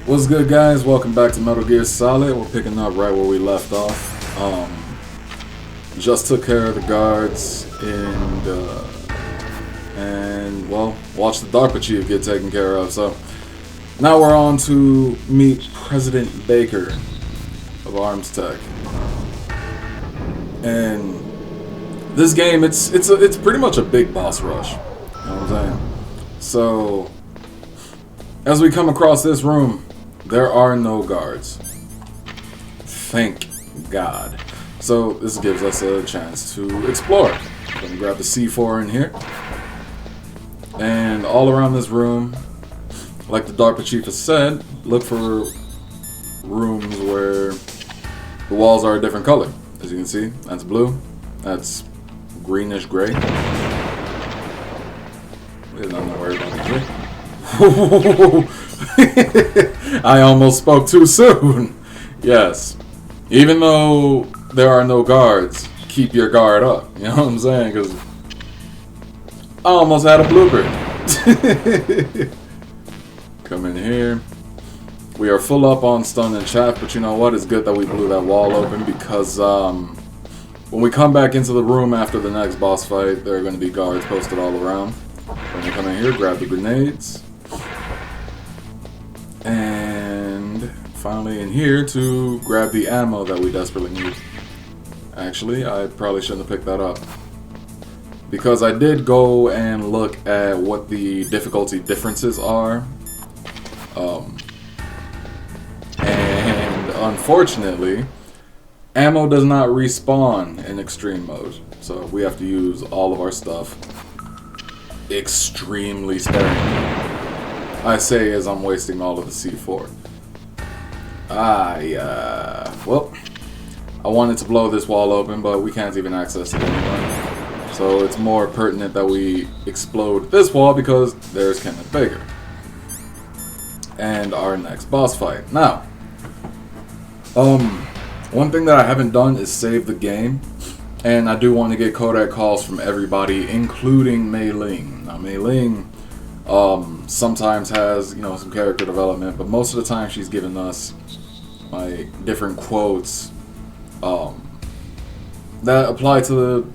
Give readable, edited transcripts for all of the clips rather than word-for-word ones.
What's good, guys? Welcome back to Metal Gear Solid. We're picking up right where we left off. Just took care of the guards and well, watched the DARPA chief get taken care of. So now we're on to meet President Baker of Arms Tech. And this game, it's pretty much a big boss rush. You know what I'm saying? So as we come across this room, there are no guards. Thank God. So this gives us a chance to explore. I'm gonna grab the C4 in here. And all around this room, like the DARPA chief has said, look for rooms where the walls are a different color. As you can see, that's blue. That's greenish gray. There's nothing to worry about here. I almost spoke too soon. Yes. Even though there are no guards, keep your guard up. You know what I'm saying? Because I almost had a blooper. Come in here. We are full up on stun and chaff, but you know what? It's good that we blew that wall open because when we come back into the room after the next boss fight, there are going to be guards posted all around. When we come in here, grab the grenades. And finally in here to grab the ammo that we desperately need. Actually, I probably shouldn't have picked that up. Because I did go and look at what the difficulty differences are. And unfortunately, ammo does not respawn in extreme mode. So we have to use all of our stuff extremely sparingly. I say as I'm wasting all of the C4. Well, I wanted to blow this wall open, but we can't even access it anymore. So it's more pertinent that we explode this wall because there's Kenneth Baker. And our next boss fight. Now, one thing that I haven't done is save the game. And I do want to get Kodak calls from everybody, including Mei Ling. Now, Mei Ling sometimes has, you know, some character development, but most of the time she's given us like different quotes that apply to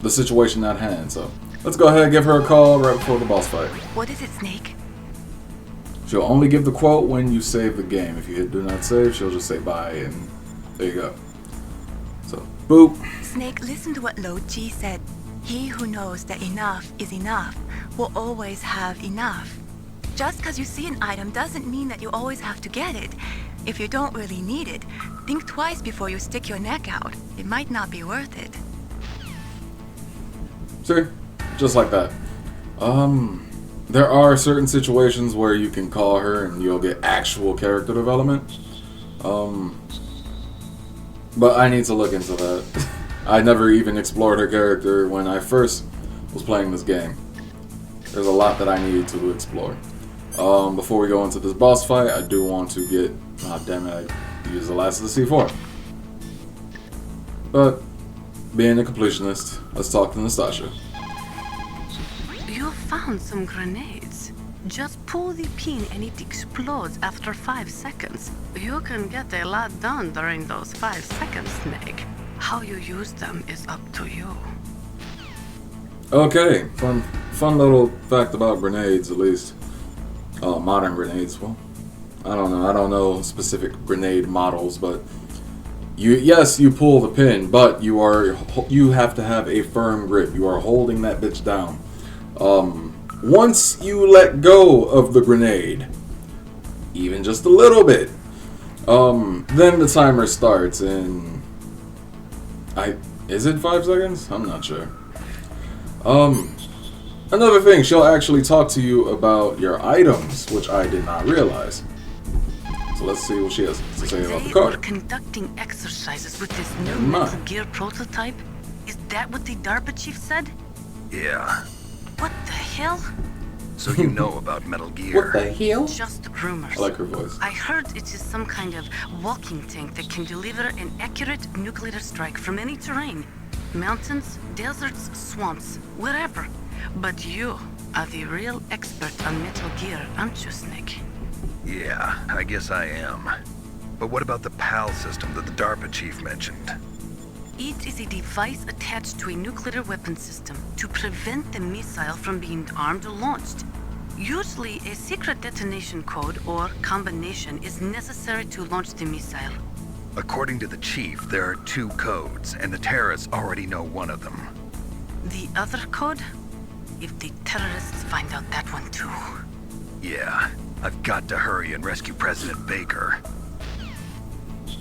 the situation at hand. So let's go ahead and give her a call right before the boss fight. What is it, Snake? She'll only give the quote when you save the game. If you hit do not save, she'll just say bye, and there you go. So, boop. Snake, listen to what Lo Ji said. He who knows that enough is enough will always have enough. Just because you see an item doesn't mean that you always have to get it. If you don't really need it, think twice before you stick your neck out. It might not be worth it. See? Just like that. There are certain situations where you can call her and you'll get actual character development. But I need to look into that. I never even explored her character when I first was playing this game. There's a lot that I need to explore. Before we go into this boss fight, I do want to get... Ah, damn it, I used the last of the C4. But, being a completionist, let's talk to Nastasha. You found some grenades. Just pull the pin and it explodes after 5 seconds. You can get a lot done during those 5 seconds, Snake. How you use them is up to you. Okay, fun little fact about grenades, at least. Modern grenades. Well, I don't know specific grenade models, but yes, you pull the pin, but you have to have a firm grip. You are holding that bitch down. Once you let go of the grenade, even just a little bit, then the timer starts, and is it 5 seconds? I'm not sure. Another thing, she'll actually talk to you about your items, which I did not realize. So let's see what she has to say about the card. They were conducting exercises with this new Metal Gear prototype. Is that what the DARPA chief said? Yeah. What the hell? So you know about Metal Gear. What the hell? Just rumors. I like her voice. I heard it is some kind of walking tank that can deliver an accurate nuclear strike from any terrain. Mountains, deserts, swamps, wherever. But you are the real expert on Metal Gear, aren't you, Snake? Yeah, I guess I am. But what about the PAL system that the DARPA chief mentioned? It is a device attached to a nuclear weapon system to prevent the missile from being armed or launched. Usually, a secret detonation code or combination is necessary to launch the missile. According to the chief, there are 2 codes, and the terrorists already know one of them. The other code? If the terrorists find out that one too. Yeah, I've got to hurry and rescue President Baker.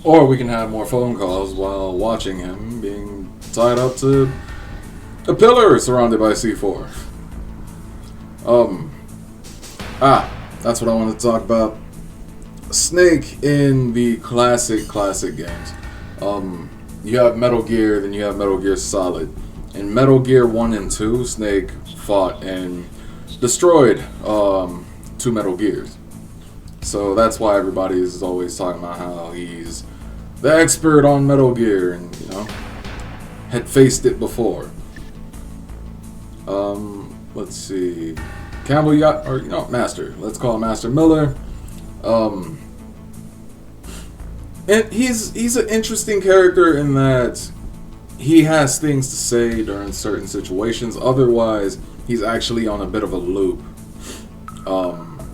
Or we can have more phone calls while watching him being tied up to a pillar surrounded by C4. That's what I wanted to talk about. Snake in the classic games. You have Metal Gear, then you have Metal Gear Solid. In Metal Gear 1 and 2, Snake fought and destroyed 2 Metal Gears. So that's why everybody is always talking about how he's the expert on Metal Gear and, you know, had faced it before. Let's see. Campbell, Master. Let's call him Master Miller. And he's an interesting character in that he has things to say during certain situations. Otherwise, he's actually on a bit of a loop.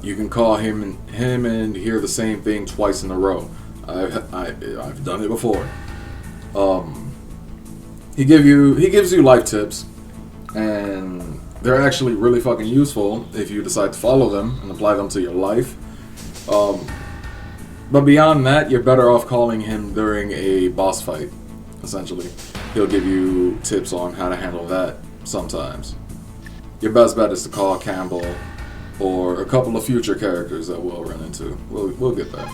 You can call him and hear the same thing twice in a row. I've done it before. He gives you life tips, and they're actually really fucking useful if you decide to follow them and apply them to your life. But beyond that, you're better off calling him during a boss fight. Essentially, he'll give you tips on how to handle that. Sometimes, your best bet is to call Campbell or a couple of future characters that we'll run into. We'll get there.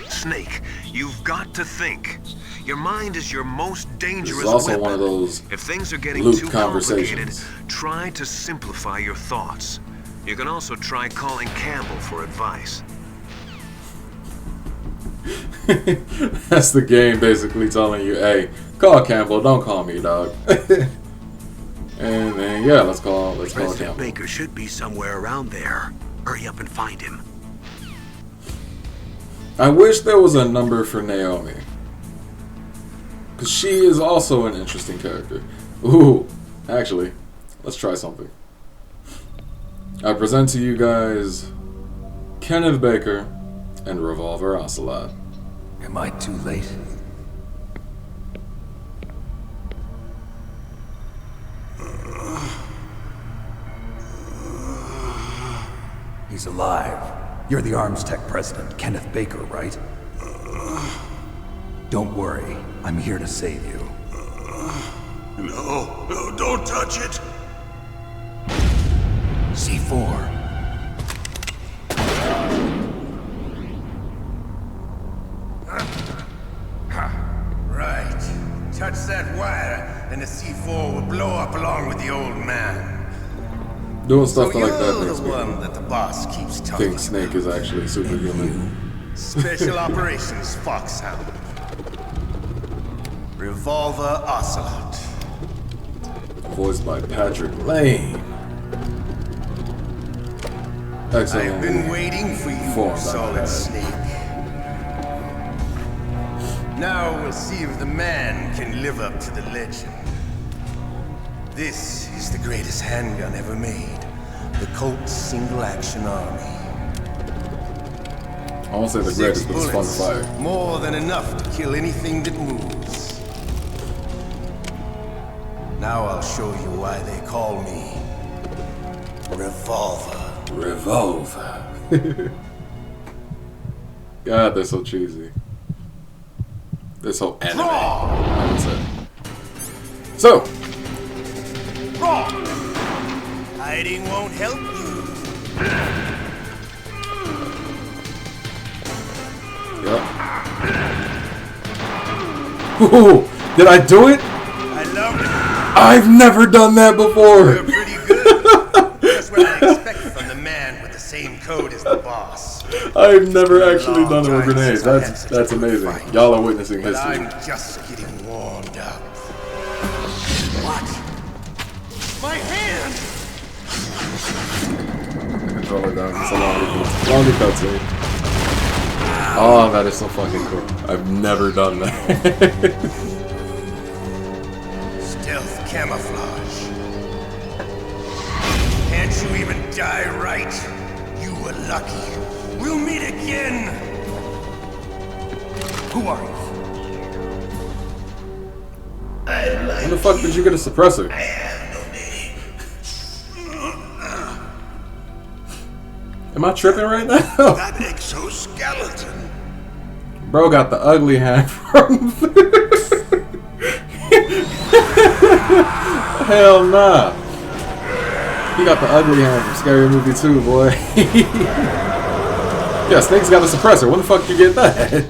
Snake, you've got to think. Your mind is your most dangerous This is also weapon. one of those If things are getting loop too complicated, conversations. try to simplify your thoughts. You can also try calling Campbell for advice. That's the game basically telling you, hey, call Campbell, don't call me, dog. And then yeah, let's call President Campbell. Baker should be somewhere around there. Hurry up and find him. I wish there was a number for Naomi, because she is also an interesting character. Ooh, actually, let's try something. I present to you guys Kenneth Baker and Revolver Ocelot. Am I too late? He's alive. You're the Arms Tech president, Kenneth Baker, right? Don't worry. I'm here to save you. No, don't touch it. C4. Right. Touch that wire, and the C4 will blow up along with the old man. Doing stuff So like that you're makes the me one that the boss keeps talking think Snake is actually superhuman. Special Operations Foxhound. Revolver Ocelot. Voiced by Patrick Lane. Excellent. I've been waiting for you, Form, Solid that Snake. Now we'll see if the man can live up to the legend. This is the greatest handgun ever made. The Colt's Single Action Army. I won't say the 6 greatest, but it's fun to bullets, fire. more than enough to kill anything that moves. Now I'll show you why they call me Revolver. Revolver. God, they're so cheesy. They're so anime, I would say. So, Hiding won't help you. yep. Ooh, did I do it? I love it. I've never done that You're before. pretty good. Just what I expect from the man with the same code as the boss. I've never actually done it with grenades. That's amazing. Y'all are witnessing But history. I'm just getting warmed up. What? My hand! controller down. It's a longer cutscene. Oh, that is so fucking cool. I've never done that. Stealth camouflage. Can't you even die right? You were lucky. We'll meet again. Who are you? When the fuck did you get a suppressor? Am I tripping right now? That exoskeleton. Bro got the ugly hand from... Hell nah. He got the ugly hand from Scary Movie 2, boy. Yeah, Snake's got a suppressor. When the fuck did you get that?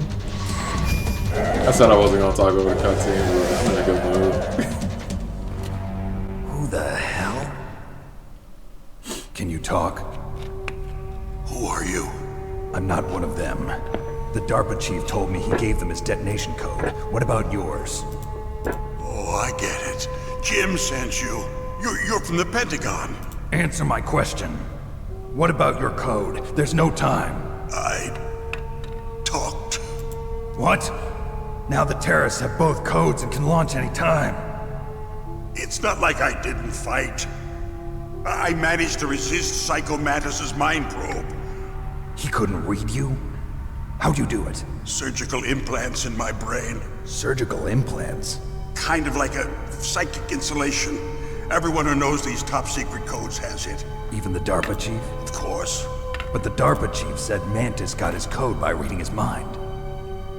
I said I wasn't gonna talk over the cutscene, but I'm in a good mood. Who the hell? Can you talk? Who are you? I'm not one of them. The DARPA chief told me he gave them his detonation code. What about yours? Oh, I get it. Jim sent you. You're from the Pentagon. Answer my question. What about your code? There's no time. I talked. What? Now the terrorists have both codes and can launch any time. It's not like I didn't fight. I managed to resist Psycho Mantis's mind probe. He couldn't read you? How'd you do it? Surgical implants in my brain. Surgical implants? Kind of like a psychic insulation. Everyone who knows these top secret codes has it. Even the DARPA chief? Of course. But the DARPA chief said Mantis got his code by reading his mind.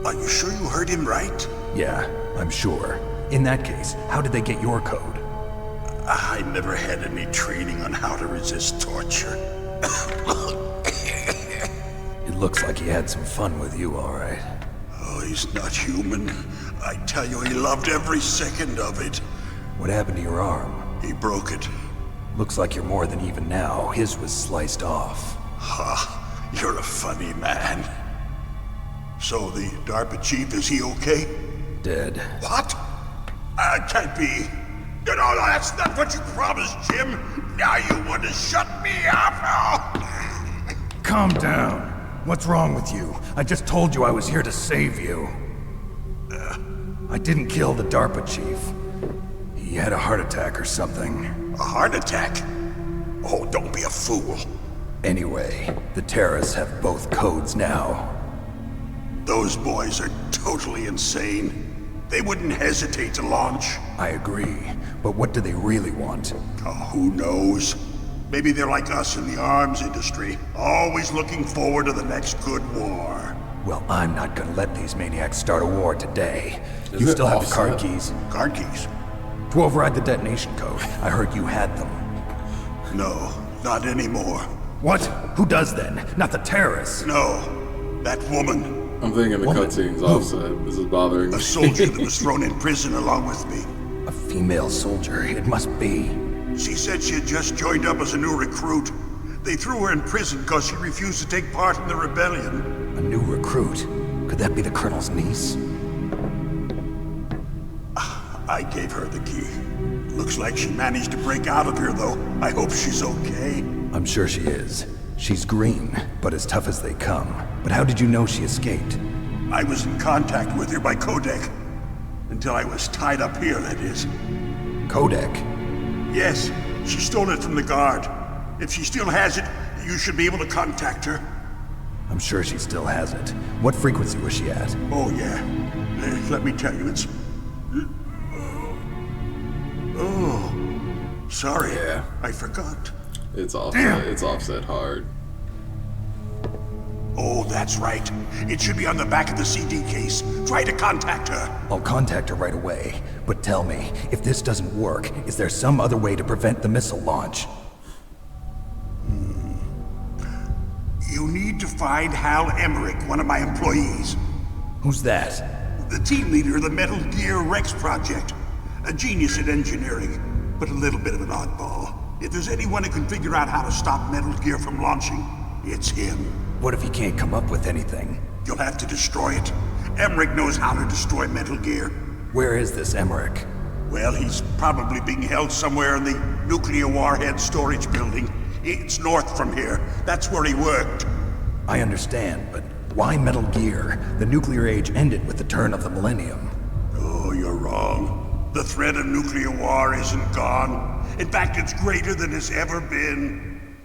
Are you sure you heard him right? Yeah, I'm sure. In that case, how did they get your code? I never had any training on how to resist torture. It looks like he had some fun with you, all right. Oh, he's not human. I tell you, he loved every second of it. What happened to your arm? He broke it. Looks like you're more than even now. His was sliced off. Ha, you're a funny man. So the DARPA chief, is he okay? Dead. What? Can't be. No, that's not what you promised, Jim. Now you want to shut me up? Calm down. What's wrong with you? I just told you I was here to save you. I didn't kill the DARPA chief. He had a heart attack or something. A heart attack? Oh, don't be a fool. Anyway, the terrorists have both codes now. Those boys are totally insane. They wouldn't hesitate to launch. I agree, but what do they really want? Oh, who knows? Maybe they're like us in the arms industry, always looking forward to the next good war. Well, I'm not gonna let these maniacs start a war today. Is You it still have the Ocelot? card keys? Card keys? To override the detonation code. I heard you had them. No, not anymore. What? Who does then? Not the terrorists. No, that woman. I'm thinking the Woman? cutscene's Who? offset. This is bothering me. A soldier that was thrown in prison along with me. A female soldier. It must be. She said she had just joined up as a new recruit. They threw her in prison because she refused to take part in the rebellion. A new recruit. Could that be the colonel's niece? I gave her the key. Looks like she managed to break out of here, though. I hope she's okay. I'm sure she is. She's green, but as tough as they come. But how did you know she escaped? I was in contact with her by codec. Until I was tied up here, that is. Codec? Yes, she stole it from the guard. If she still has it, you should be able to contact her. I'm sure she still has it. What frequency was she at? Oh, yeah. Let me tell you, it's... Oh, sorry. Yeah. I forgot. It's offset. It's offset hard. Oh, that's right. It should be on the back of the CD case. Try to contact her. I'll contact her right away. But tell me, if this doesn't work, is there some other way to prevent the missile launch? You need to find Hal Emmerich, one of my employees. Who's that? The team leader of the Metal Gear Rex project. A genius at engineering, but a little bit of an oddball. If there's anyone who can figure out how to stop Metal Gear from launching, it's him. What if he can't come up with anything? You'll have to destroy it. Emmerich knows how to destroy Metal Gear. Where is this Emmerich? Well, he's probably being held somewhere in the nuclear warhead storage building It's north from here. That's where he worked. I understand, but why Metal Gear? The nuclear age ended with the turn of the millennium. Oh, you're wrong. The threat of nuclear war isn't gone. In fact, it's greater than it's ever been.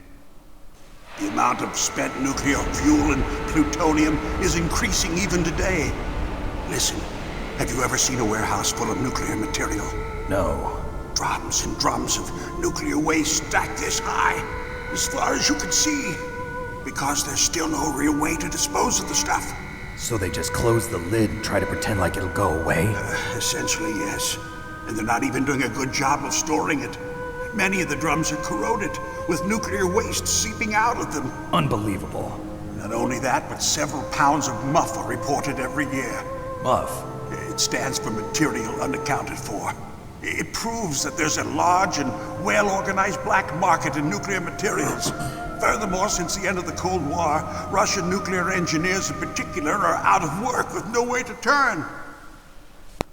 The amount of spent nuclear fuel and plutonium is increasing even today. Listen, have you ever seen a warehouse full of nuclear material? No. Drums and drums of nuclear waste stacked this high, as far as you can see. Because there's still no real way to dispose of the stuff. So they just close the lid and try to pretend like it'll go away? Essentially, yes. And they're not even doing a good job of storing it. Many of the drums are corroded, with nuclear waste seeping out of them. Unbelievable. Not only that, but several pounds of MUF are reported every year. MUF? It stands for material unaccounted for. It proves that there's a large and well-organized black market in nuclear materials. Furthermore, since the end of the Cold War, Russian nuclear engineers in particular are out of work with no way to turn.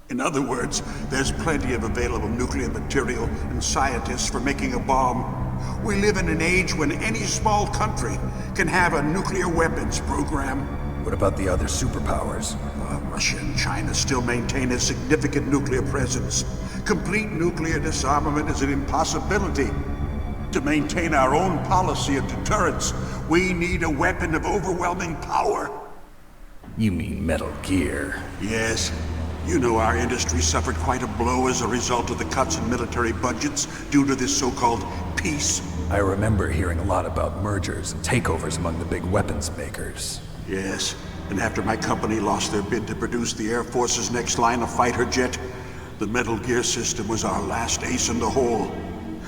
In other words, there's plenty of available nuclear material and scientists for making a bomb. We live in an age when any small country can have a nuclear weapons program. What about the other superpowers? Russia and China still maintain a significant nuclear presence. Complete nuclear disarmament is an impossibility. To maintain our own policy of deterrence, we need a weapon of overwhelming power. You mean Metal Gear? Yes. You know our industry suffered quite a blow as a result of the cuts in military budgets due to this so-called peace. I remember hearing a lot about mergers and takeovers among the big weapons makers. Yes, and after my company lost their bid to produce the Air Force's next line of fighter jet, the Metal Gear system was our last ace in the hole.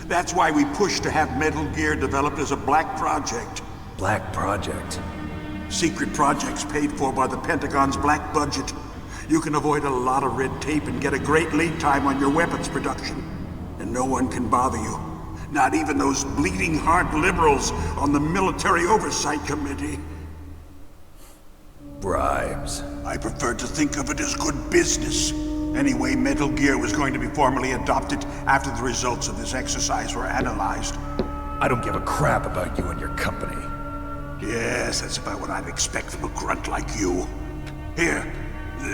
That's why we pushed to have Metal Gear developed as a black project. Black project? Secret projects paid for by the Pentagon's black budget. You can avoid a lot of red tape and get a great lead time on your weapons production. And no one can bother you. Not even those bleeding heart liberals on the Military Oversight Committee. Bribes. I prefer to think of it as good business. Anyway, Metal Gear was going to be formally adopted after the results of this exercise were analyzed. I don't give a crap about you and your company. Yes, that's about what I'd expect from a grunt like you. Here,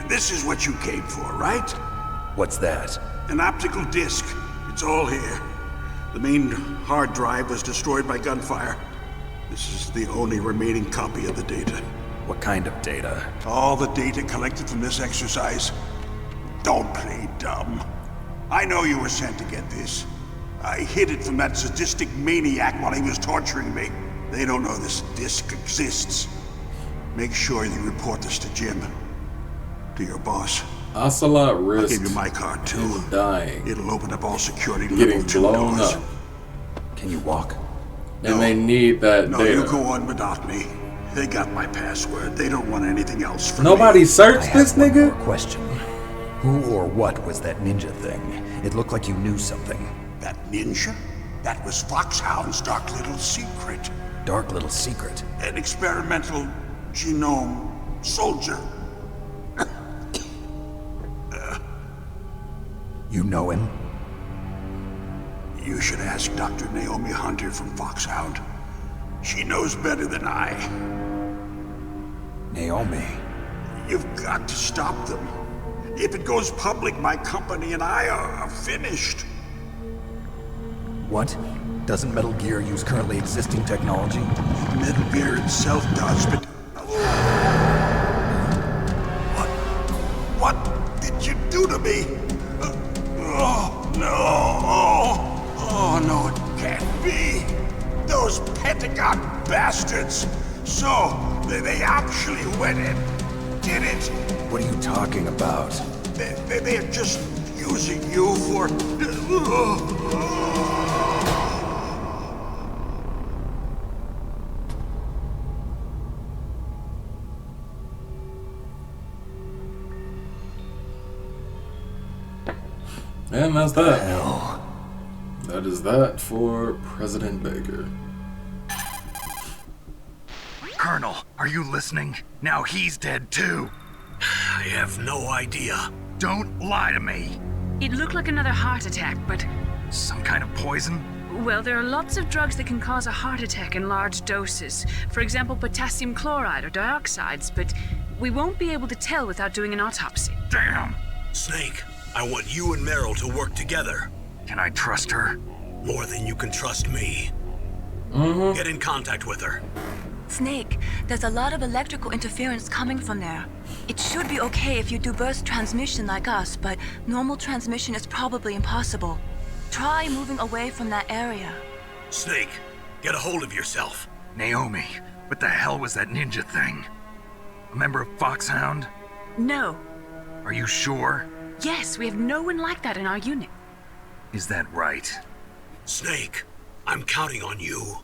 this is what you came for, right? What's that? An optical disc. It's all here. The main hard drive was destroyed by gunfire. This is the only remaining copy of the data. What kind of data? All the data collected from this exercise. Don't play dumb. I know you were sent to get this. I hid it from that sadistic maniac while he was torturing me. They don't know this disc exists. Make sure you report this to Jim. To your boss. Ocelot I'll risked give you my card too. dying, It'll open up all security getting level 2 blown doors. up, Can you walk? and they need that No, data. you go on without me. They got my password. They don't want anything else from Nobody me. searched I this have one nigga? more question. Who or what was that ninja thing? It looked like you knew something. That ninja? That was Foxhound's dark little secret. Dark little secret. An experimental genome soldier. You know him? You should ask Dr. Naomi Hunter from Foxhound. She knows better than I. Naomi. You've got to stop them. If it goes public, my company and I are finished. What? Doesn't Metal Gear use currently existing technology? Metal Gear itself does, but... What did you do to me? Oh, no. Oh, no, it can't be. Those Pentagon bastards. So, they actually went and did it. What are you talking about? They're just using you for... And that's that. Hell. That is that for President Baker. Colonel, are you listening? Now he's dead too. I have no idea. Don't lie to me. It looked like another heart attack, but Some kind of poison? Well, there are lots of drugs that can cause a heart attack in large doses. For example, potassium chloride or dioxides, but we won't be able to tell without doing an autopsy. Damn! Snake, I want you and Meryl to work together. Can I trust her? More than you can trust me. Get in contact with her. Snake, there's a lot of electrical interference coming from there. It should be okay if you do burst transmission like us, but normal transmission is probably impossible. Try moving away from that area. Snake, get a hold of yourself. Naomi, what the hell was that ninja thing? A member of Foxhound? No. Are you sure? Yes, we have no one like that in our unit. Is that right? Snake, I'm counting on you.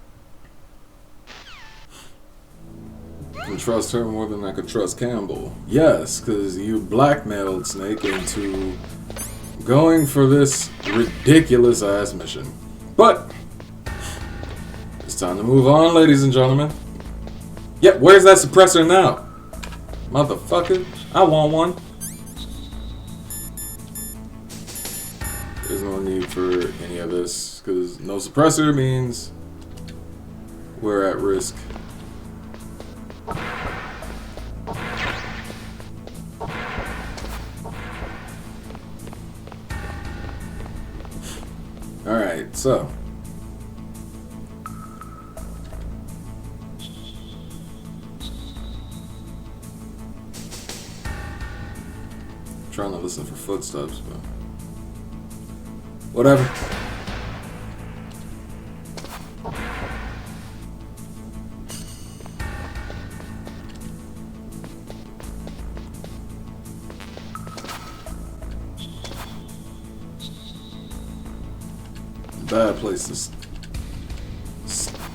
I can trust her more than I could trust Campbell. Yes, because you blackmailed Snake into going for this ridiculous ass mission. But it's time to move on, ladies and gentlemen. Yep, where's that suppressor now? Motherfucker, I want one. There's no need for any of this, because no suppressor means we're at risk. Alright, so trying to listen for footsteps, but whatever.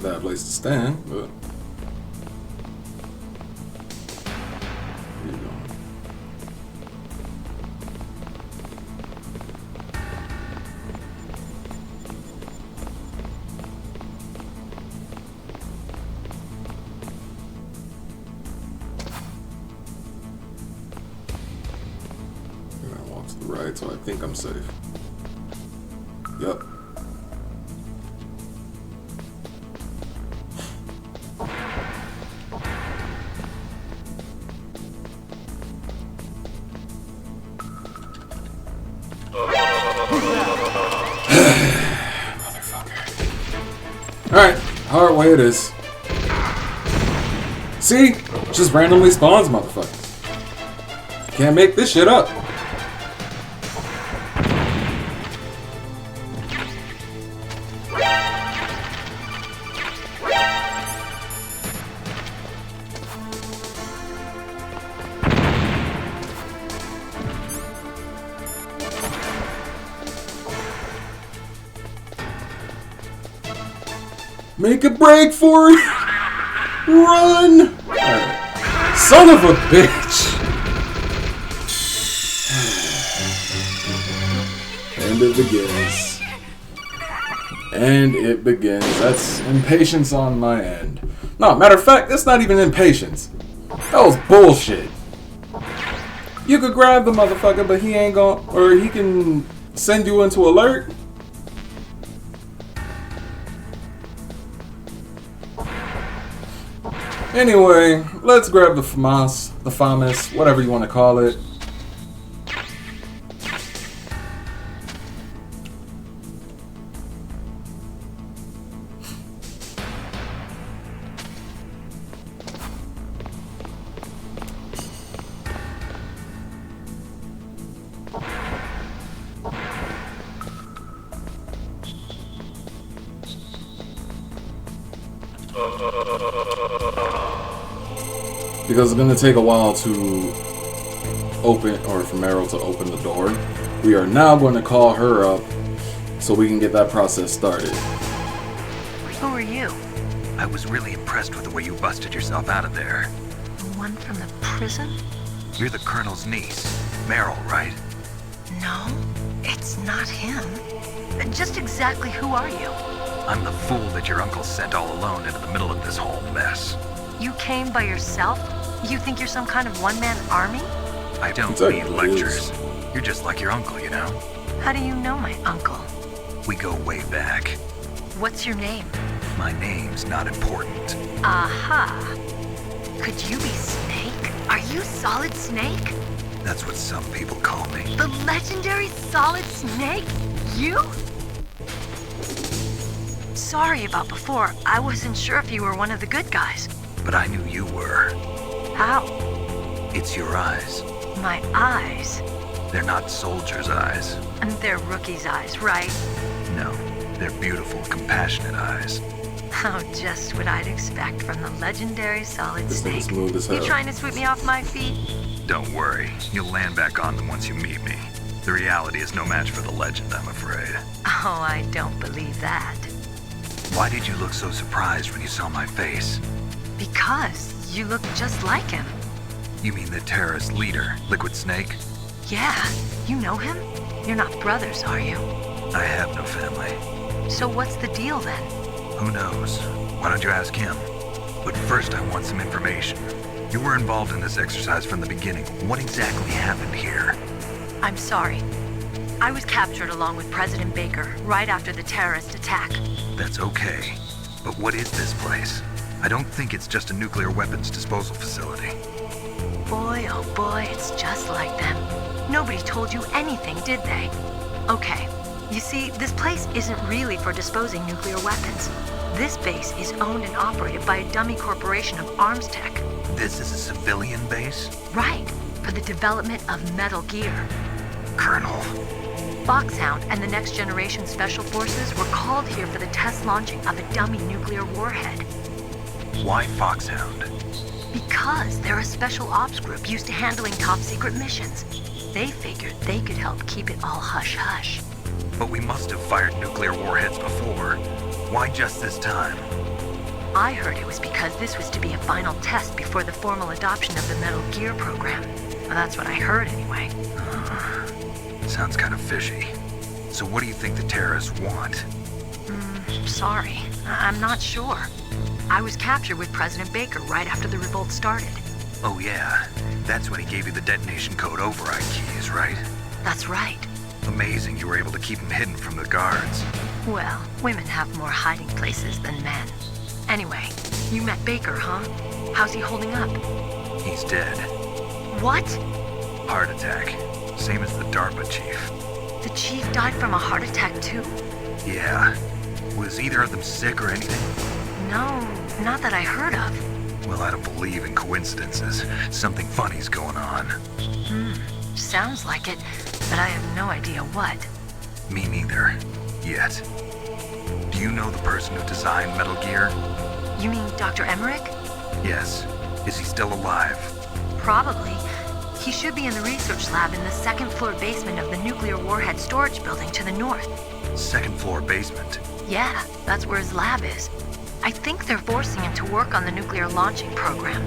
Bad place to stand, but here you go. I'm gonna walk to the right, so I think I'm safe. Yep. Alright, hard way it is. See? Just randomly spawns, motherfucker. Can't make this shit up. Make a break for it! Run! Right. Son of a bitch! And it begins. And it begins. That's impatience on my end. No, matter of fact, that's not even impatience. That was bullshit. You could grab the motherfucker, but he ain't gon', or he can send you into alert. Anyway, let's grab the FAMAS, whatever you want to call it. Because it's going to take a while to open, or for Meryl to open the door. We are now going to call her up so we can get that process started. Who are you? I was really impressed with the way you busted yourself out of there. The one from the prison? You're the Colonel's niece, Meryl, right? No, it's not him. Just exactly who are you? I'm the fool that your uncle sent all alone into the middle of this whole mess. You came by yourself? You think you're some kind of one-man army? I don't Exactly. need lectures. You're just like your uncle, you know? How do you know my uncle? We go way back. What's your name? My name's not important. Aha. Could you be Snake? Are you Solid Snake? That's what some people call me. The legendary Solid Snake? You? Sorry about before. I wasn't sure if you were one of the good guys. But I knew you were. How? It's your eyes. My eyes? They're not soldiers' eyes. And they're rookie's eyes, right? No, they're beautiful, compassionate eyes. Oh, just what I'd expect from the legendary Solid This Snake. thing's smooth as hell. You trying to sweep me off my feet? Don't worry, you'll land back on them once you meet me. The reality is no match for the legend, I'm afraid. Oh, I don't believe that. Why did you look so surprised when you saw my face? Because you look just like him. You mean the terrorist leader, Liquid Snake? Yeah, you know him? You're not brothers, are you? I have no family. So what's the deal then? Who knows? Why don't you ask him? But first I want some information. You were involved in this exercise from the beginning. What exactly happened here? I'm sorry. I was captured along with President Baker right after the terrorist attack. That's okay. But what is this place? I don't think it's just a nuclear weapons disposal facility. Boy, oh boy, it's just like them. Nobody told you anything, did they? Okay, you see, this place isn't really for disposing nuclear weapons. This base is owned and operated by a dummy corporation of arms tech. This is a civilian base? Right, for the development of Metal Gear. Colonel. Foxhound and the Next Generation Special Forces were called here for the test launching of a dummy nuclear warhead. Why Foxhound? Because they're a special ops group used to handling top-secret missions. They figured they could help keep it all hush-hush. But we must have fired nuclear warheads before. Why just this time? I heard it was because this was to be a final test before the formal adoption of the Metal Gear program. Well, that's what I heard anyway. Sounds kind of fishy. So what do you think the terrorists want? Sorry, I'm not sure. I was captured with President Baker right after the revolt started. Oh yeah, that's when he gave you the detonation code override keys, right? That's right. Amazing you were able to keep him hidden from the guards. Well, women have more hiding places than men. Anyway, you met Baker, huh? How's he holding up? He's dead. What? Heart attack. Same as the DARPA chief. The chief died from a heart attack too? Yeah. Was either of them sick or anything? No, not that I heard of. Well, I don't believe in coincidences. Something funny's going on. Sounds like it, but I have no idea what. Me neither. Yet. Do you know the person who designed Metal Gear? You mean Dr. Emmerich? Yes. Is he still alive? Probably. He should be in the research lab in the second-floor basement of the nuclear warhead storage building to the north. Second floor basement? Yeah, that's where his lab is. I think they're forcing him to work on the nuclear launching program.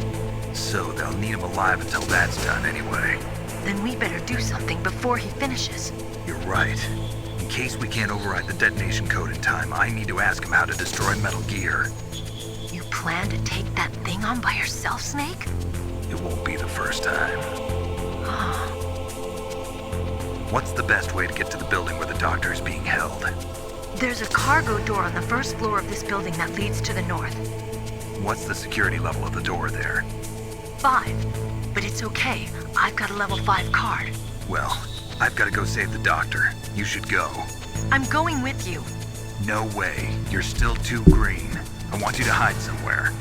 So they'll need him alive until that's done anyway. Then we better do something before he finishes. You're right. In case we can't override the detonation code in time, I need to ask him how to destroy Metal Gear. You plan to take that thing on by yourself, Snake? It won't be the first time. What's the best way to get to the building where the doctor is being held? There's a cargo door on the first floor of this building that leads to the north. What's the security level of the door there? 5. But it's okay. I've got a level 5 card. Well, I've got to go save the doctor. You should go. I'm going with you. No way. You're still too green. I want you to hide somewhere.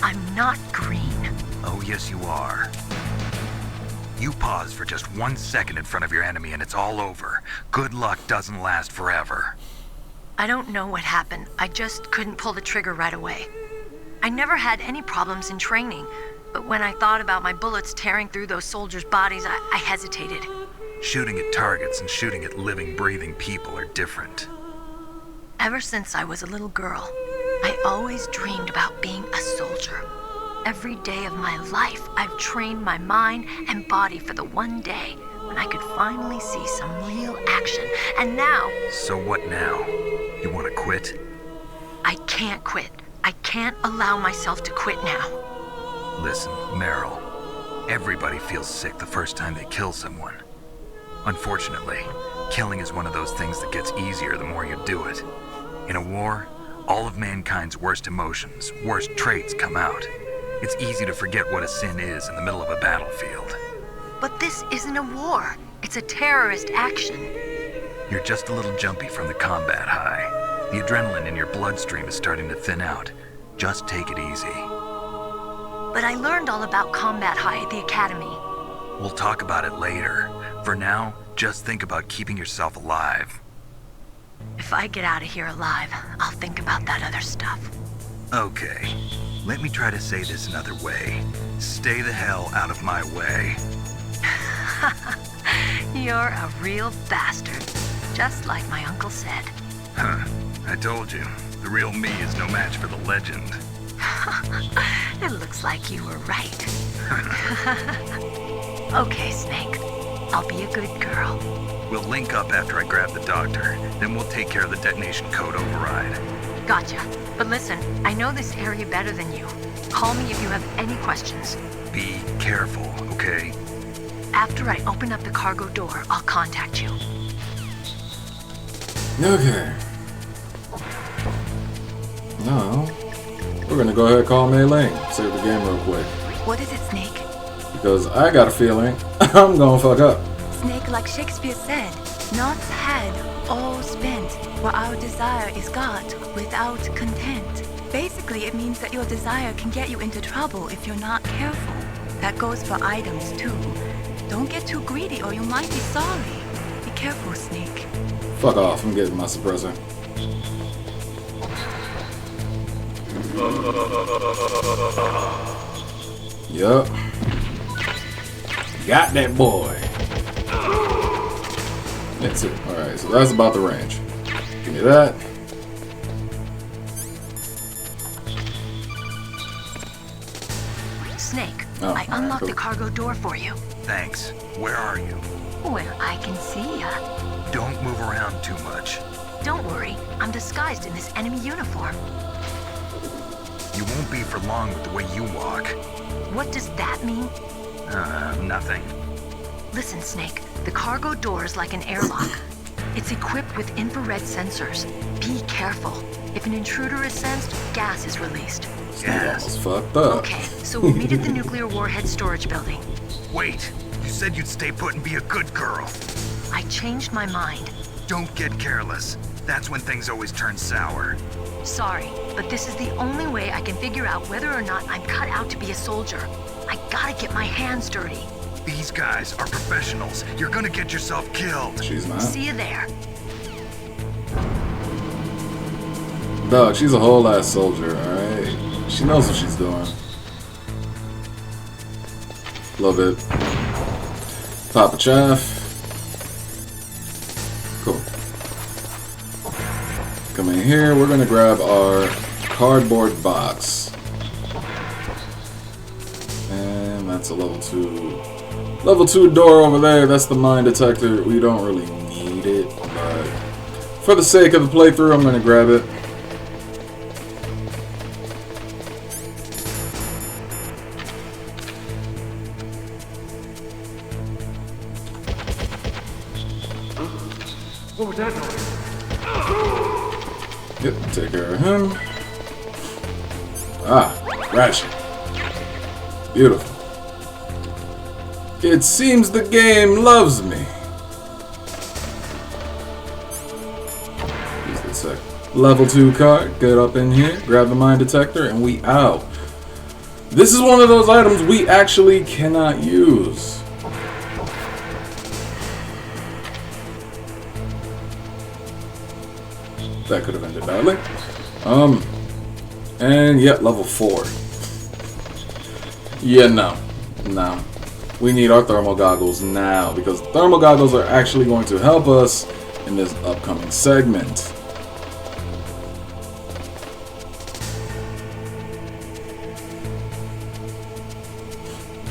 I'm not green. Oh, yes, you are. You pause for just 1 second in front of your enemy and it's all over. Good luck doesn't last forever. I don't know what happened. I just couldn't pull the trigger right away. I never had any problems in training, but when I thought about my bullets tearing through those soldiers' bodies, I hesitated. Shooting at targets and shooting at living, breathing people are different. Ever since I was a little girl, I always dreamed about being a soldier. Every day of my life, I've trained my mind and body for the one day when I could finally see some real action. And now... So what now? You want to quit? I can't quit. I can't allow myself to quit now. Listen, Meryl. Everybody feels sick the first time they kill someone. Unfortunately, killing is one of those things that gets easier the more you do it. In a war, all of mankind's worst emotions, worst traits come out. It's easy to forget what a sin is in the middle of a battlefield. But this isn't a war. It's a terrorist action. You're just a little jumpy from the combat high. The adrenaline in your bloodstream is starting to thin out. Just take it easy. But I learned all about combat high at the academy. We'll talk about it later. For now, just think about keeping yourself alive. If I get out of here alive, I'll think about that other stuff. Okay, let me try to say this another way. Stay the hell out of my way. You're a real bastard. Just like my uncle said. Huh, I told you. The real me is no match for the legend. It looks like you were right. Okay, Snake. I'll be a good girl. We'll link up after I grab the doctor. Then we'll take care of the detonation code override. Gotcha. But listen, I know this area better than you. Call me if you have any questions. Be careful, okay? After I open up the cargo door, I'll contact you. Okay. Now, we're gonna go ahead and call Mei Ling. Save the game real quick. What is it, Snake? Because I got a feeling I'm gonna fuck up. Snake, like Shakespeare said, naught's had, all spent, where our desire is got without content. Basically, it means that your desire can get you into trouble if you're not careful. That goes for items, too. Don't get too greedy or you might be sorry. Be careful, Snake. Fuck off, I'm getting my suppressor. Yup. Got that boy. That's it. Alright, so that's about the range. Give me that. Snake, Oh, I unlocked cool. the cargo door for you. Thanks. Where are you? Where I can see ya. Don't move around too much. Don't worry, I'm disguised in this enemy uniform. You won't be for long with the way you walk. What does that mean? Nothing. Listen, Snake, the cargo door is like an airlock. It's equipped with infrared sensors. Be careful. If an intruder is sensed, gas is released. Gas. Almost fucked up. Okay, so we'll meet at the nuclear warhead storage building. Wait, you said you'd stay put and be a good girl. I changed my mind. Don't get careless. That's when things always turn sour. Sorry, but this is the only way I can figure out whether or not I'm cut out to be a soldier. I gotta get my hands dirty. These guys are professionals. You're gonna get yourself killed. She's not. See you there. Dog, she's a whole ass soldier, alright? She knows what she's doing. Love it. Papa Chaff. Cool. Come in here, we're gonna grab our cardboard box. And that's a level 2. Level 2 door over there, that's the mine detector. We don't really need it, but for the sake of the playthrough, I'm gonna grab it. What was that noise? Yep, take care of him. Ah, ration. Beautiful. It seems the game loves me. Use this sec. Level 2 card. Get up in here, grab the mine detector, and we out. This is one of those items we actually cannot use. That could have ended badly. And yeah, level 4. Yeah, no. We need our thermal goggles now, because thermal goggles are actually going to help us in this upcoming segment.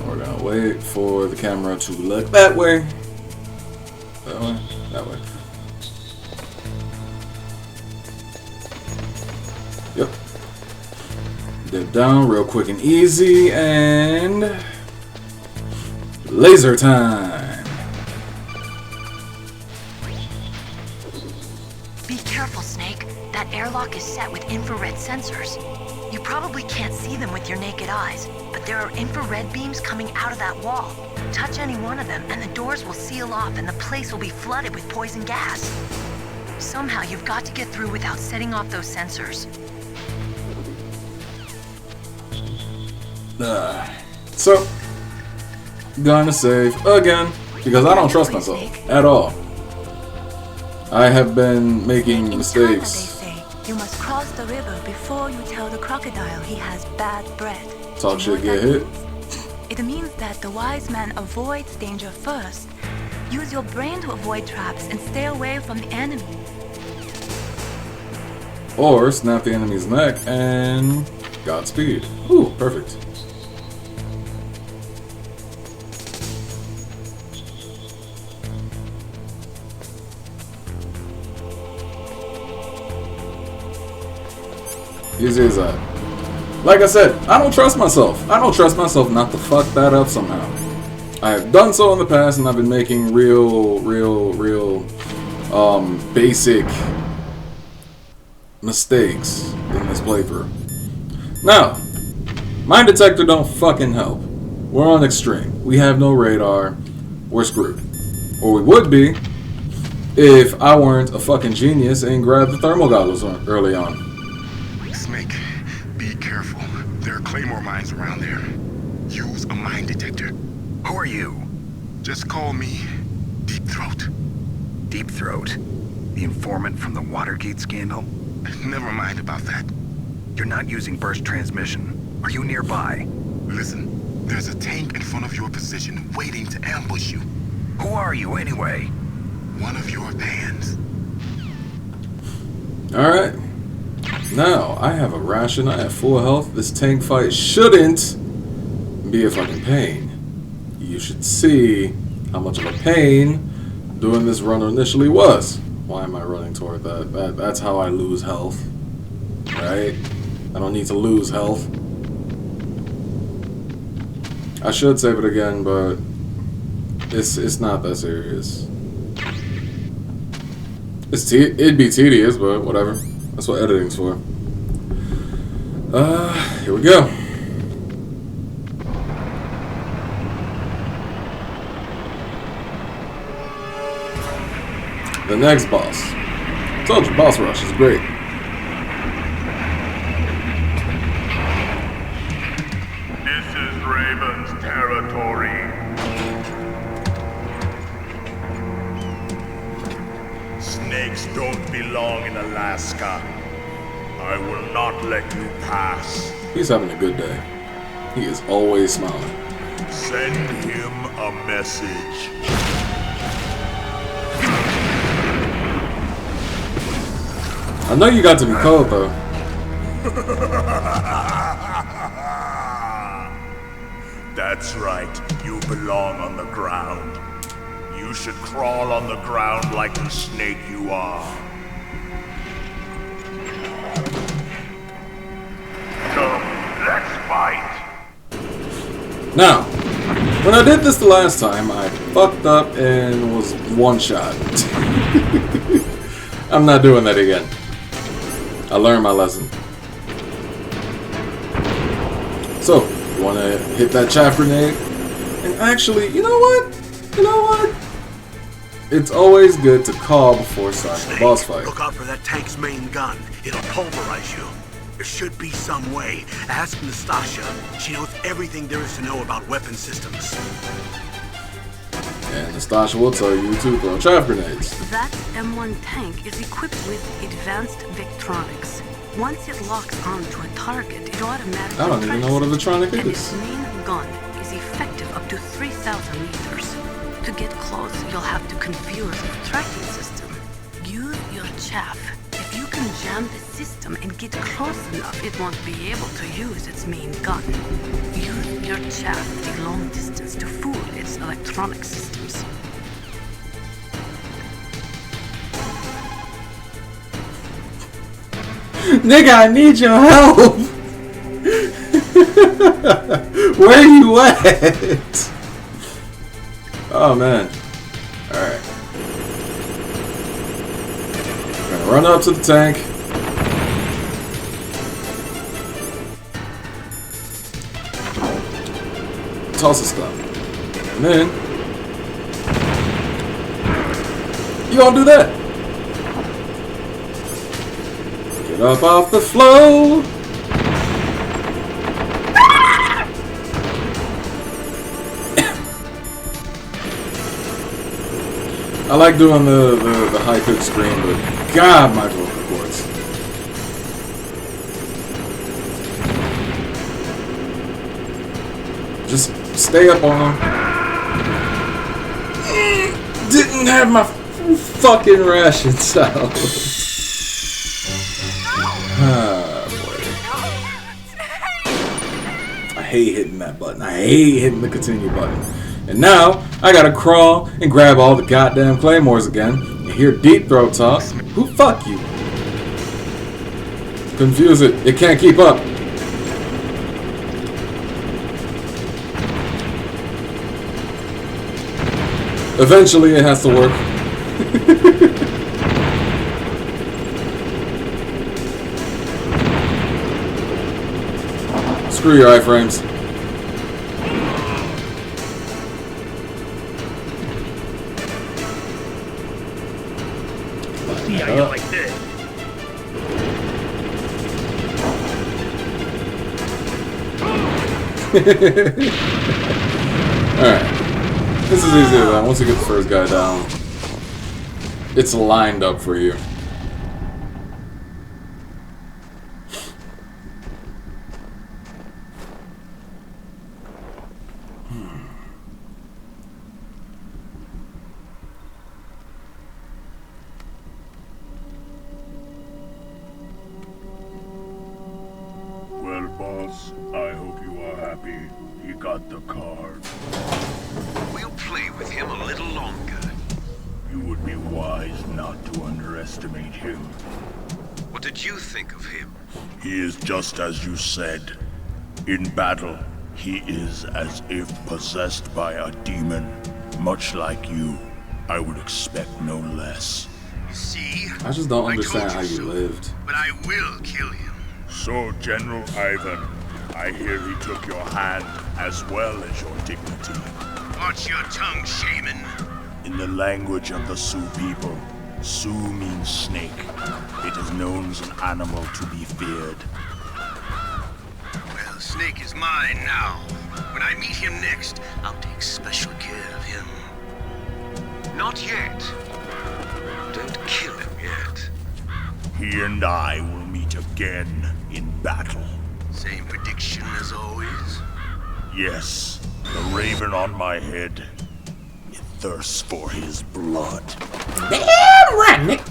We're gonna wait for the camera to look that way. That way? That way. Yep. Dip down real quick and easy, and laser time. Be careful, Snake. That air airlock is set with infrared sensors. You probably can't see them with your naked eyes, but there are infrared beams coming out of that wall. Touch any one of them and the doors will seal off and the place will be flooded with poison gas. Somehow you've got to get through without setting off those sensors. So, gonna save again, because I don't trust myself at all. I have been making mistakes. They say you must cross the river before you tell the crocodile he has bad breath. Talk shit, get hit. It means that the wise man avoids danger first. Use your brain to avoid traps and stay away from the enemy. Or snap the enemy's neck and Godspeed. Ooh, perfect. Easy as that. Like I said, I don't trust myself. I don't trust myself not to fuck that up somehow. I have done so in the past, and I've been making real basic mistakes in this playthrough. Now, mine detector don't fucking help. We're on extreme. We have no radar. We're screwed. Or we would be if I weren't a fucking genius and grabbed the thermal goggles early on. Snake, be careful. There are claymore mines around there. Use a mine detector. Who are you? Just call me Deep Throat. Deep Throat? The informant from the Watergate scandal? Never mind about that. You're not using burst transmission. Are you nearby? Listen, there's a tank in front of your position waiting to ambush you. Who are you anyway? One of your fans. Alright. Now, I have a ration, I have full health. This tank fight shouldn't be a fucking pain. You should see how much of a pain doing this run initially was. Why am I running toward that? That's how I lose health. Right? I don't need to lose health. I should save it again, but it's not that serious. It'd be tedious, but whatever. That's what editing's for. Here we go. The next boss. Told you, boss rush is great. This is Raven's territory. Snakes don't belong in Alaska. I will not let you pass. He's having a good day. He is always smiling. Send him a message. I know you got to be cold, though. That's right. You belong on the ground. You should crawl on the ground like the snake you are. Come, let's fight. Now, when I did this the last time, I fucked up and was one shot. I'm not doing that again. I learned my lesson. So, you want to hit that chaff grenade? And actually, you know what? You know what? It's always good to call before starting a boss fight. Look out for that tank's main gun. It'll pulverize you. There should be some way. Ask Nastasha. She knows everything there is to know about weapon systems. And Nastasha will tell you to throw chaff grenades. That M1 tank is equipped with advanced Victronics. Once it locks onto a target, it automatically I don't even know what a Victronic and is. its main gun is effective up to 3,000 meters. To get close, you'll have to confuse the tracking system. Use your chaff. If you can jam the system and get close enough, it won't be able to use its main gun. Use your chaff the long distance to fool its electronic systems. Nigga, I need your help! Where you at? Oh man. Alright. Gonna run up to the tank. toss the stuff. And then you gonna do that. Get up off the floor. I like doing the high pitch scream, but God, my vocal cords. Just stay up on them. Didn't have my fucking rations out. Ah, boy. I hate hitting that button. I hate hitting the continue button. And now, I gotta crawl and grab all the goddamn claymores again and hear Deep Throat talk. Who fuck you? Confuse it. It can't keep up. Eventually, it has to work. Screw your iframes. See how you like this. Alright. This is easy though. Once you get the first guy down, it's lined up for you. Well, boss, I hope you are happy. He got the card. We'll play with him a little longer. You would be wise not to underestimate him. What did you think of him? He is just as you said. In battle, he is as if possessed by a demon. Much like you, I would expect no less. See? I just don't I understand how told you so. lived. But I will kill him. So, General Ivan, I hear he took your hand as well as your dignity. Watch your tongue, shaman. In the language of the Sioux people, Sioux means snake. It is known as an animal to be feared. Well, Snake is mine now. When I meet him next, I'll take special care of him. Not yet. Don't kill him yet. He and I will meet again in battle. Same prediction as always. Yes, the raven on my head. It thirsts for his blood. Damn right, Nick.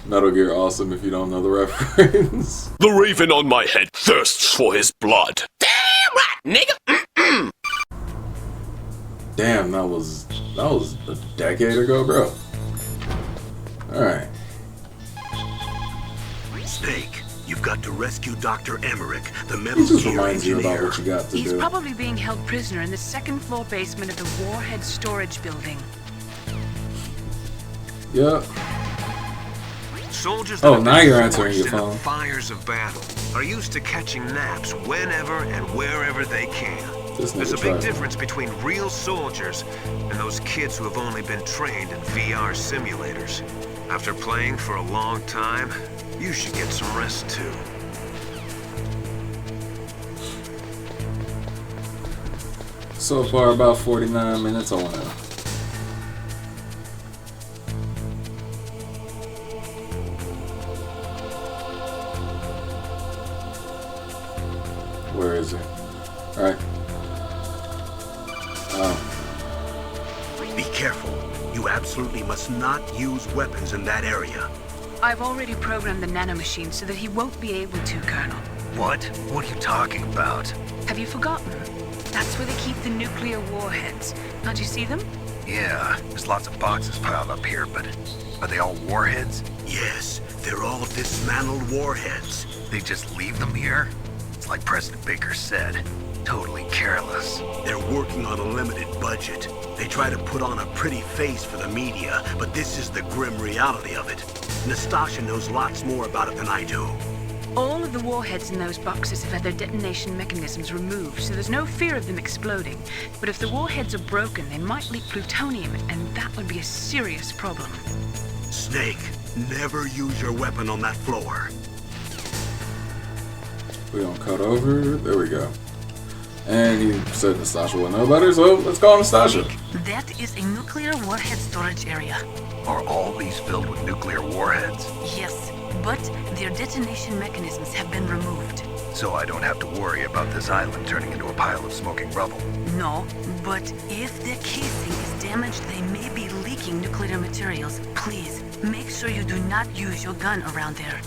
Metal Gear Awesome if you don't know the reference. The raven on my head thirsts for his blood. Damn right, nigga. Damn, that was a decade ago, bro. Alright. Snake, you've got to rescue Dr. Emmerich, the It Metal just Gear reminds you about engineer. what you got to He's do. probably being held prisoner in the second floor basement of the Warhead Storage Building. Yep. Soldiers Oh, that have now been you're answering forged your in the phone. fires of battle are used to catching naps whenever and wherever they can. This There's a nigga big tried. difference between real soldiers and those kids who have only been trained in VR simulators. After playing for a long time, you should get some rest too. So far, about 49 minutes. I wanna. Where is he? Alright. Oh. Be careful. You absolutely must not use weapons in that area. I've already programmed the nanomachine so that he won't be able to, Colonel. What? What are you talking about? Have you forgotten? That's where they keep the nuclear warheads. Can't you see them? Yeah, there's lots of boxes piled up here, but are they all warheads? Yes, they're all dismantled warheads. They just leave them here? It's like President Baker said, totally careless. They're working on a limited budget. They try to put on a pretty face for the media, but this is the grim reality of it. Nastasha knows lots more about it than I do. All of the warheads in those boxes have had their detonation mechanisms removed, so there's no fear of them exploding. But if the warheads are broken, they might leak plutonium, and that would be a serious problem. Snake, never use your weapon on that floor. We gonna cut over. There we go. And he said Nastasha would know better, so let's call Nastasha. That is a nuclear warhead storage area. Are all these filled with nuclear warheads? Yes, but their detonation mechanisms have been removed. So I don't have to worry about this island turning into a pile of smoking rubble. No, but if the casing is damaged, they may be leaking nuclear materials. Please, make sure you do not use your gun around there.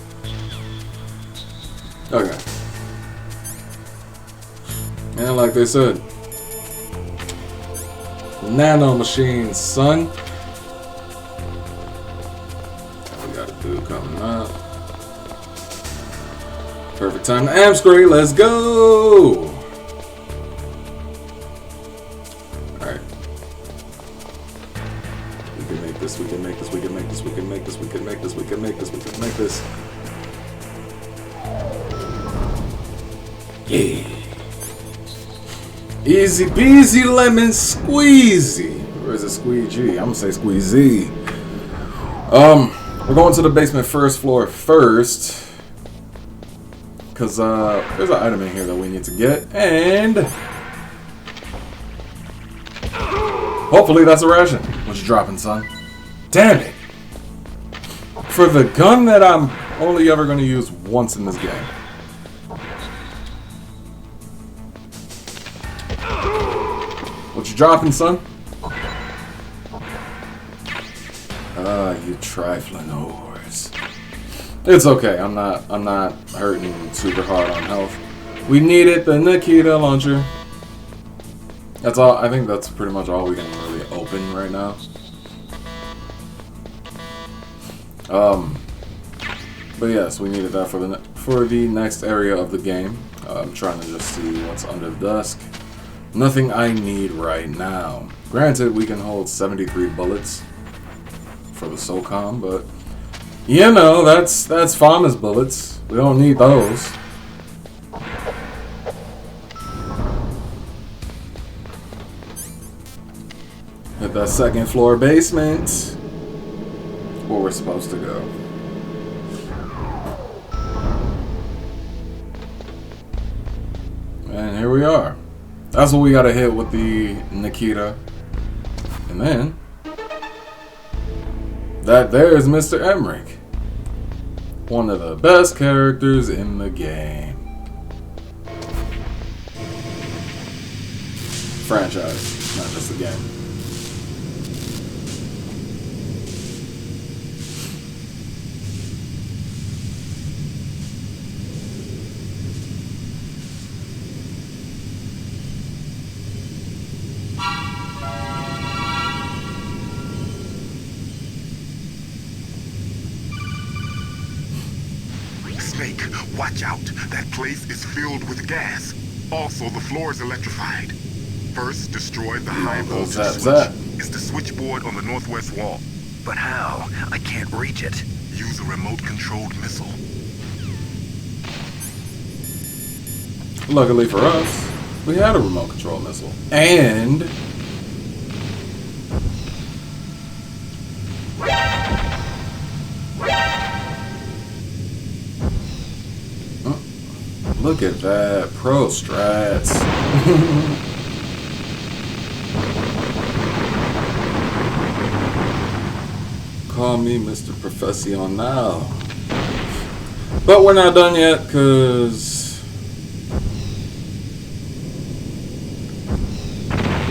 Okay. And like they said, nano machines, son. What we got a dude coming up. Perfect time to amscrate. Let's go. Alright. We can make this, we can make this, we can make this, we can make this, we can make this, we can make this, we can make this. Yeah. Easy peasy lemon squeezy. Or is it squeegee? I'm gonna say squeezy. We're going to the basement first floor first. Cause there's an item in here that we need to get, and hopefully that's a ration. What you dropping, son? Damn it! For the gun that I'm only ever gonna use once in this game. What you dropping, son? You trifling whores. It's okay. I'm not hurting super hard on health. We needed the Nikita launcher. That's all. I think that's pretty much all we can really open right now. But yes, we needed that for the next area of the game. I'm trying to just see what's under the desk. Nothing I need right now. Granted, we can hold 73 bullets for the SOCOM, but you know, that's farmers bullets. We don't need those. Hit that second floor basement. Where we're supposed to go. And here we are. That's what we gotta hit with the Nikita. And then that there's Mr. Emmerich. One of the best characters in the game. Franchise, not just the game. Snake, watch out. That place is filled with gas. Also, the floor is electrified. First, destroy the high voltage switch. It's the switchboard on the northwest wall. But how? I can't reach it. Use a remote-controlled missile. Luckily for us, we had a remote control missile. And look at that. Pro strats. Call me Mr. Profession now. But we're not done yet, because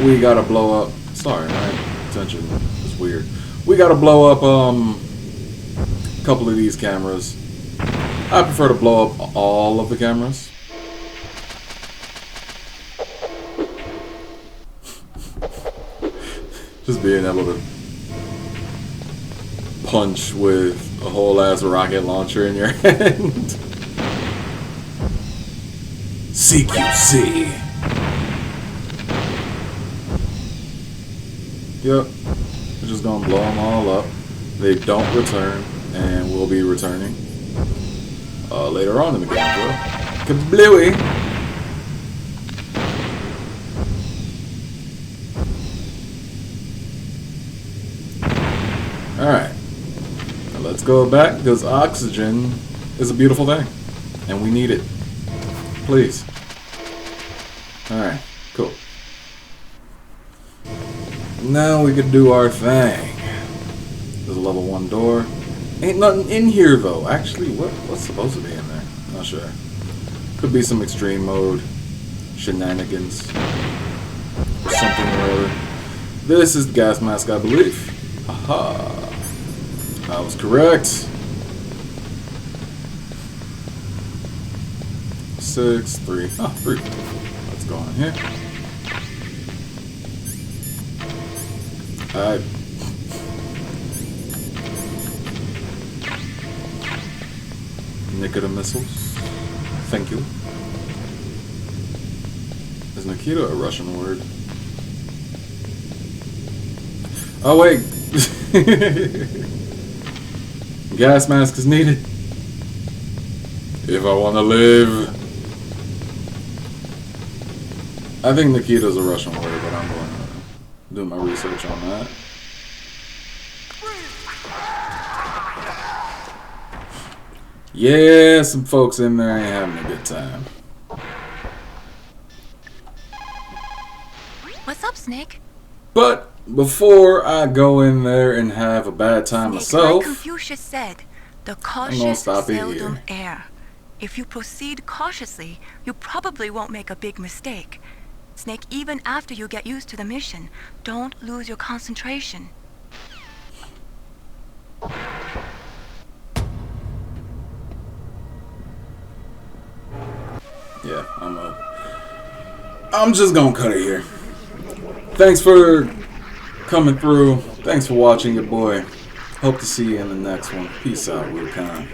we gotta blow up. Sorry, my attention is weird. We gotta blow up a couple of these cameras. I prefer to blow up all of the cameras. Just being able to punch with a whole ass rocket launcher in your hand. CQC. Yep. We're just gonna blow them all up. They don't return, and we'll be returning. later on in the game, bro. Kablooey! Alright. Now let's go back, because oxygen is a beautiful thing. And we need it. Please. Alright, cool. Now we can do our thing. There's a level 1 door. Ain't nothing in here though. Actually, what's supposed to be in there? Not sure. Could be some extreme mode shenanigans or something or other. This is the gas mask, I believe. Aha! I was correct. 6, 3. Ah, 3. Let's go on here. Alright. Nikita missiles. Thank you. Is Nikita a Russian word? Oh wait! Gas mask is needed. If I want to live. I think Nikita's a Russian word, but I'm going to do my research on that. Yeah, some folks in there ain't having a good time. What's up, Snake? But before I go in there and have a bad time Snake, myself, like Confucius said, the cautious seldom err. If you proceed cautiously, you probably won't make a big mistake. Snake, even after you get used to the mission, don't lose your concentration. Yeah, I'm just gonna cut it here. Thanks for coming through. Thanks for watching, your boy. Hope to see you in the next one. Peace out, Wukan.